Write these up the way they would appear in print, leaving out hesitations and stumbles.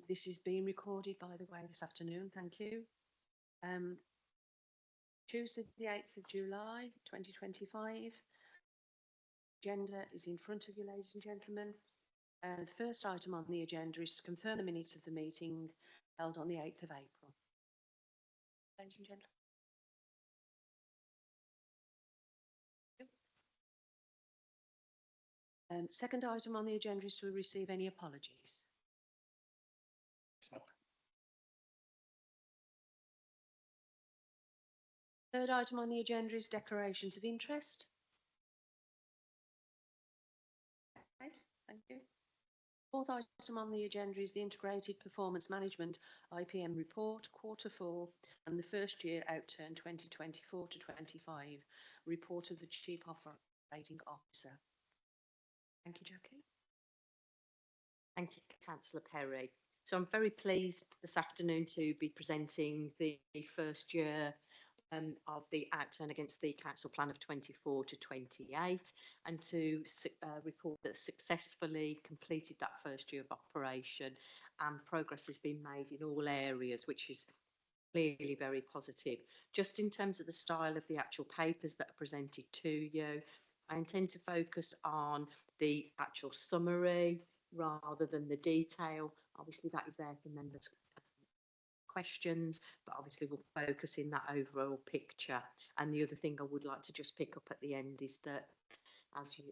This is being recorded, by the way, this afternoon. Thank you. Tuesday, the 8th of July, 2025. Agenda is in front of you, ladies and gentlemen. The first item on the agenda is to confirm the minutes of the meeting held on the 8th of April. Ladies and gentlemen. Second item on the agenda is to receive any apologies. Third item on the agenda is declarations of interest. Okay, thank you. Fourth item on the agenda is the Integrated Performance Management IPM report, Q4 and the first year outturn 2024 to 25, report of the Chief Operating Officer. Thank you, Jackie. Thank you, Councillor Perry. So I'm very pleased this afternoon to be presenting the first year of the outturn against the Council Plan of 24 to 28 and to report that successfully completed that first year of operation and progress has been made in all areas, which is clearly very positive. Just in terms of the style of the actual papers that are presented to you, I intend to focus on the actual summary rather than the detail. Obviously that is there for members' questions, but obviously we'll focus in that overall picture. And the other thing I would like to just pick up at the end is that as you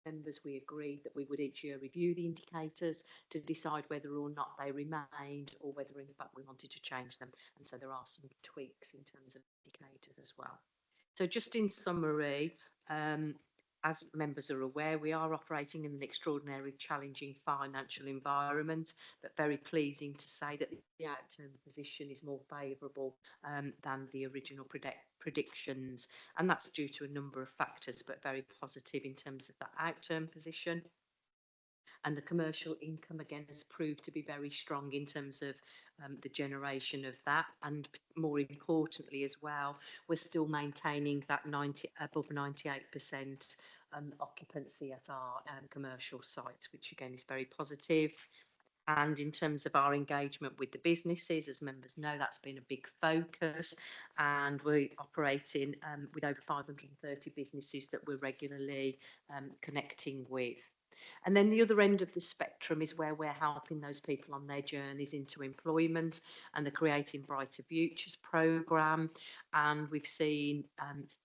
members, we agreed that we would each year review the indicators to decide whether or not they remained or whether in fact we wanted to change them. And so there are some tweaks in terms of indicators as well. So just in summary, as members are aware, we are operating in an extraordinarily challenging financial environment, but very pleasing to say that the outturn position is more favourable than the original predictions. And that's due to a number of factors, but very positive in terms of that outturn position. And the commercial income, again, has proved to be very strong in terms of the generation of that. And more importantly as well, we're still maintaining that above 98% occupancy at our commercial sites, which again is very positive. And in terms of our engagement with the businesses, as members know, that's been a big focus. And we're operating with over 530 businesses that we're regularly connecting with. And then the other end of the spectrum is where we're helping those people on their journeys into employment and the Creating Brighter Futures programme. And we've seen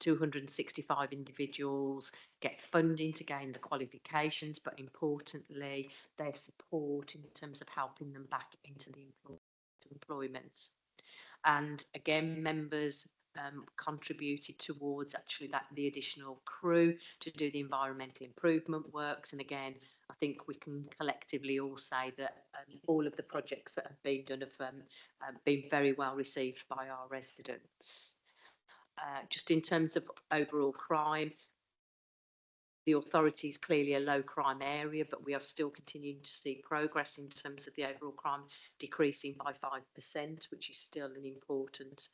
265 individuals get funding to gain the qualifications, but importantly, their support in terms of helping them back into the employment. And again, members contributed towards actually the additional crew to do the environmental improvement works. And again, I think we can collectively all say that all of the projects that have been done have been very well received by our residents. Just in terms of overall crime, the authority is clearly a low crime area, but we are still continuing to see progress in terms of the overall crime decreasing by 5%, which is still an important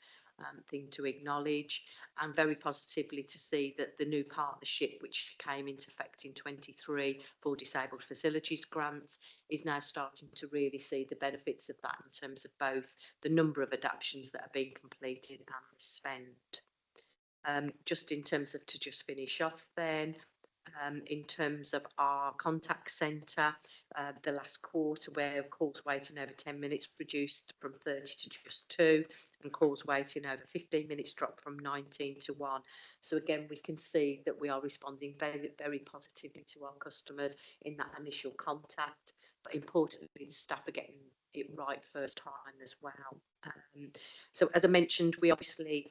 thing to acknowledge, and very positively to see that the new partnership which came into effect in 23 for disabled facilities grants is now starting to really see the benefits of that in terms of both the number of adaptations that are being completed and the spend. Just in terms of, to just finish off then, in terms of our contact centre, the last quarter where calls waiting over 10 minutes reduced from 30 to just 2 and calls waiting over 15 minutes dropped from 19 to 1. So again, we can see that we are responding very, very positively to our customers in that initial contact, but importantly, the staff are getting it right first time as well. So as I mentioned, we obviously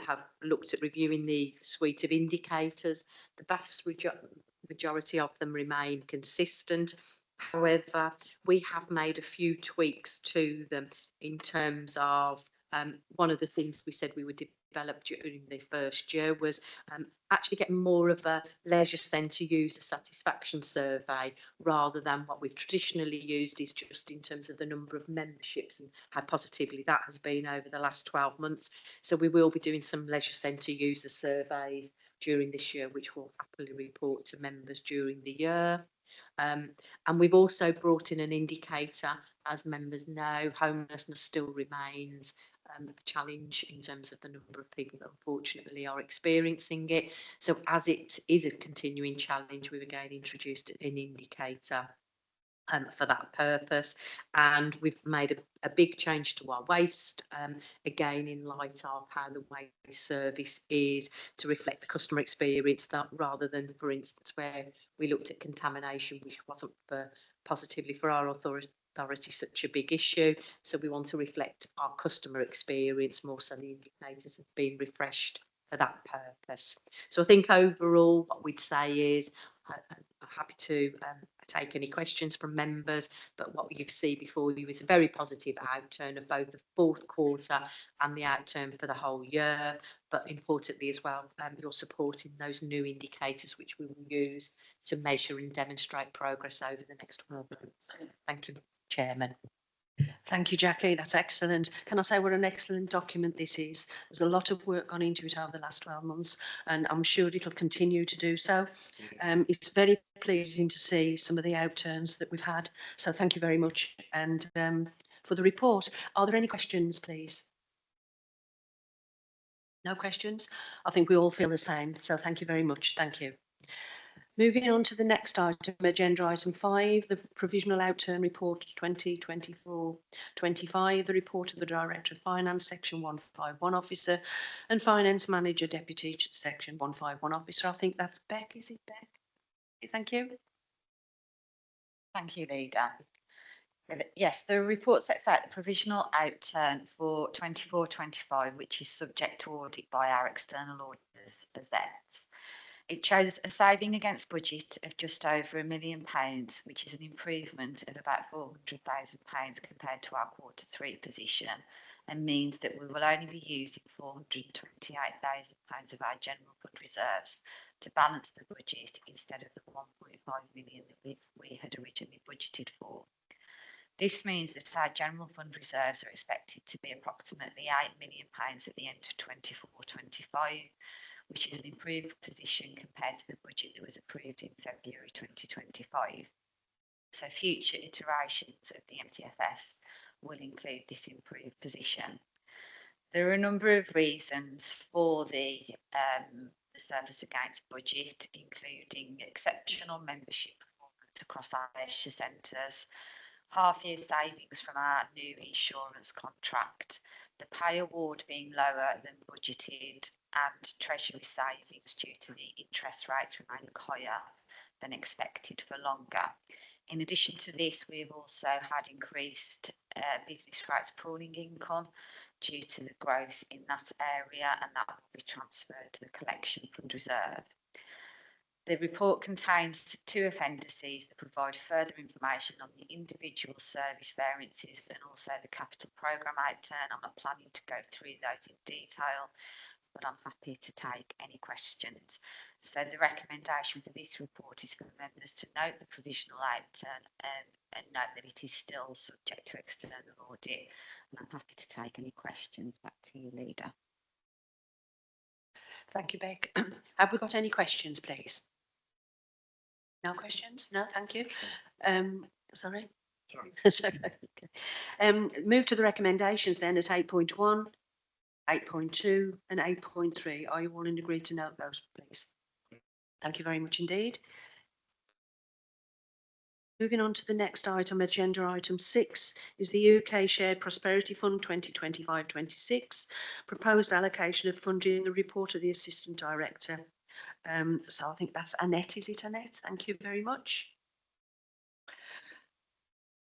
have looked at reviewing the suite of indicators. The vast majority of them remain consistent. However, we have made a few tweaks to them in terms of one of the things we said we would develop during the first year was actually getting more of a leisure centre user satisfaction survey rather than what we've traditionally used is just in terms of the number of memberships and how positively that has been over the last 12 months. So we will be doing some leisure centre user surveys during this year, which we'll happily report to members during the year. And we've also brought in an indicator. As members know, homelessness still remains a challenge in terms of the number of people that unfortunately are experiencing it. So as it is a continuing challenge, we've again introduced an indicator for that purpose, and we've made a big change to our waste, again in light of how the waste service is to reflect the customer experience, that rather than, for instance, where we looked at contamination, which wasn't positively for our authority such a big issue. So we want to reflect our customer experience more, so the indicators have been refreshed for that purpose. So I think overall what we'd say is I'm happy to take any questions from members, but what you see before you is a very positive outturn of both the fourth quarter and the outturn for the whole year. But importantly as well, you're supporting those new indicators which we will use to measure and demonstrate progress over the next 12 months. Thank you, Chairman. Thank you, Jackie. That's excellent. Can I say what an excellent document this is? There's a lot of work gone into it over the last 12 months, and I'm sure it'll continue to do so. It's very pleasing to see some of the outturns that we've had. So thank you very much. And for the report, are there any questions, please? No questions? I think we all feel the same. So thank you very much. Thank you. Moving on to the next item, agenda item 5, the provisional outturn report 2024-25, the report of the Director of Finance, Section 151 Officer, and Finance Manager Deputy, Section 151 Officer. I think that's Beck, is it Beck? Thank you. Thank you, Leader. Yes, the report sets out the provisional outturn for 24-25, which is subject to audit by our external auditors as vets. It shows a saving against budget of just over £1 million, which is an improvement of about £400,000 compared to our Q3 position, and means that we will only be using £428,000 of our general fund reserves to balance the budget instead of the £1.5 million that we had originally budgeted for. This means that our general fund reserves are expected to be approximately £8 million at the end of 24-25, which is an improved position compared to the budget that was approved in February 2025. So future iterations of the MTFS will include this improved position. There are a number of reasons for the surplus against budget, including exceptional membership performance across our leisure centres, half-year savings from our new insurance contract, the pay award being lower than budgeted, and treasury savings due to the interest rates remaining higher than expected for longer. In addition to this, we've also had increased business rates pooling income due to the growth in that area, and that will be transferred to the collection fund reserve. The report contains 2 appendices that provide further information on the individual service variances and also the capital programme outturn. I'm not planning to go through those in detail, but I'm happy to take any questions. So the recommendation for this report is for members to note the provisional outturn and note that it is still subject to external audit. And I'm happy to take any questions. Back to you, Leader. Thank you, Beck. Have we got any questions, please? No questions? No, thank you. Sorry? Sorry. Okay. Move to the recommendations then at 8.1, 8.2 and 8.3. Are you all in agreement to note those, please? Thank you very much indeed. Moving on to the next item, agenda item 6, is the UK Shared Prosperity Fund 2025-26, proposed allocation of funding, the report of the Assistant Director. So I think that's Annette, is it Annette? Thank you very much.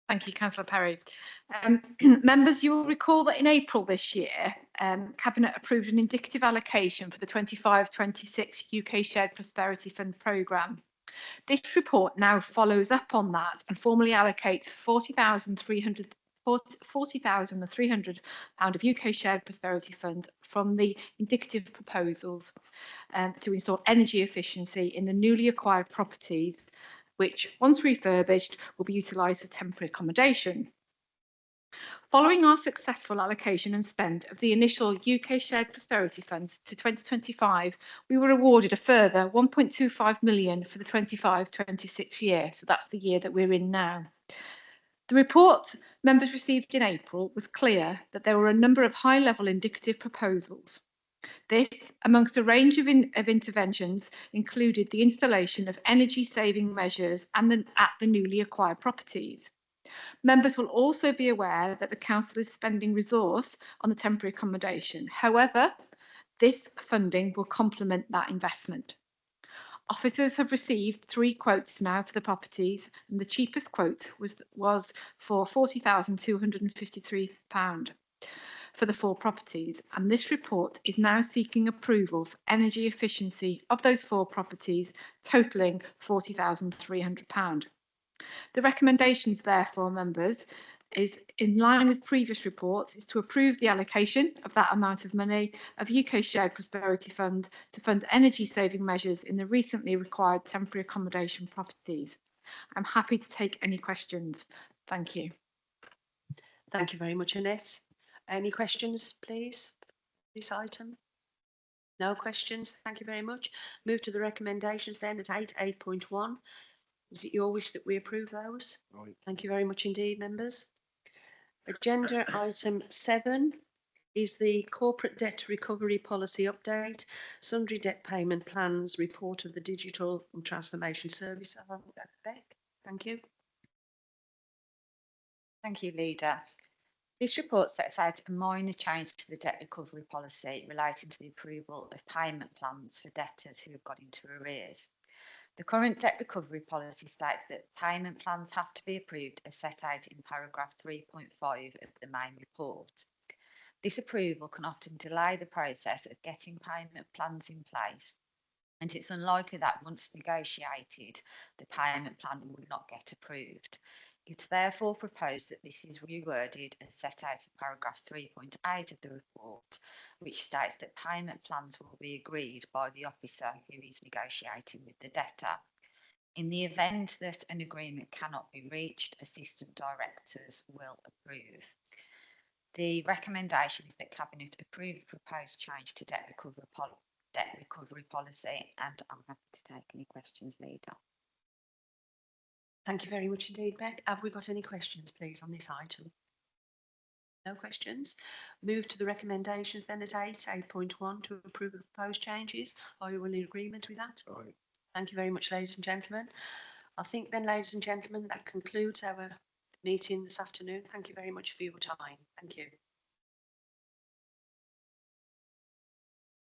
Thank you, Councillor Perry. Members, you will recall that in April this year, Cabinet approved an indicative allocation for the 25-26 UK Shared Prosperity Fund programme. This report now follows up on that and formally allocates £40,300 of UK Shared Prosperity Fund from the indicative proposals to install energy efficiency in the newly acquired properties, which, once refurbished, will be utilised for temporary accommodation. Following our successful allocation and spend of the initial UK Shared Prosperity Funds to 2025, we were awarded a further 1.25 million for the 25-26 year. So that's the year that we're in now. The report members received in April was clear that there were a number of high-level indicative proposals. This, amongst a range of interventions, included the installation of energy-saving measures at the newly acquired properties. Members will also be aware that the council is spending resource on the temporary accommodation. However, this funding will complement that investment. Officers have received 3 quotes now for the properties, and the cheapest quote was for £40,253 for the 4 properties, and this report is now seeking approval for energy efficiency of those 4 properties, totalling £40,300. The recommendations, therefore, members, is in line with previous reports, is to approve the allocation of that amount of money of UK Shared Prosperity Fund to fund energy saving measures in the recently required temporary accommodation properties. I'm happy to take any questions. Thank you. Thank you very much, Annette. Any questions, please, this item? No questions. Thank you very much. Move to the recommendations then at 8.1. Is it your wish that we approve those? Right. Thank you very much indeed, members. Agenda item 7 is the corporate debt recovery policy update, sundry debt payment plans, report of the digital and transformation service. Beck, thank you. Thank you, Leader. This report sets out a minor change to the debt recovery policy relating to the approval of payment plans for debtors who have got into arrears. The current debt recovery policy states that payment plans have to be approved as set out in paragraph 3.5 of the main report. This approval can often delay the process of getting payment plans in place, and it's unlikely that once negotiated, the payment plan would not get approved. It's therefore proposed that this is reworded as set out in paragraph 3.8 of the report, which states that payment plans will be agreed by the officer who is negotiating with the debtor. In the event that an agreement cannot be reached, assistant directors will approve. The recommendation is that Cabinet approve the proposed change to debt recovery policy, and I'm happy to take any questions, Leader. Thank you very much indeed, Beck. Have we got any questions, please, on this item? No questions. Move to the recommendations then at 8.1 to approve the proposed changes. Are you in agreement with that? Right. Thank you very much, ladies and gentlemen. I think then, ladies and gentlemen, that concludes our meeting this afternoon. Thank you very much for your time. Thank you.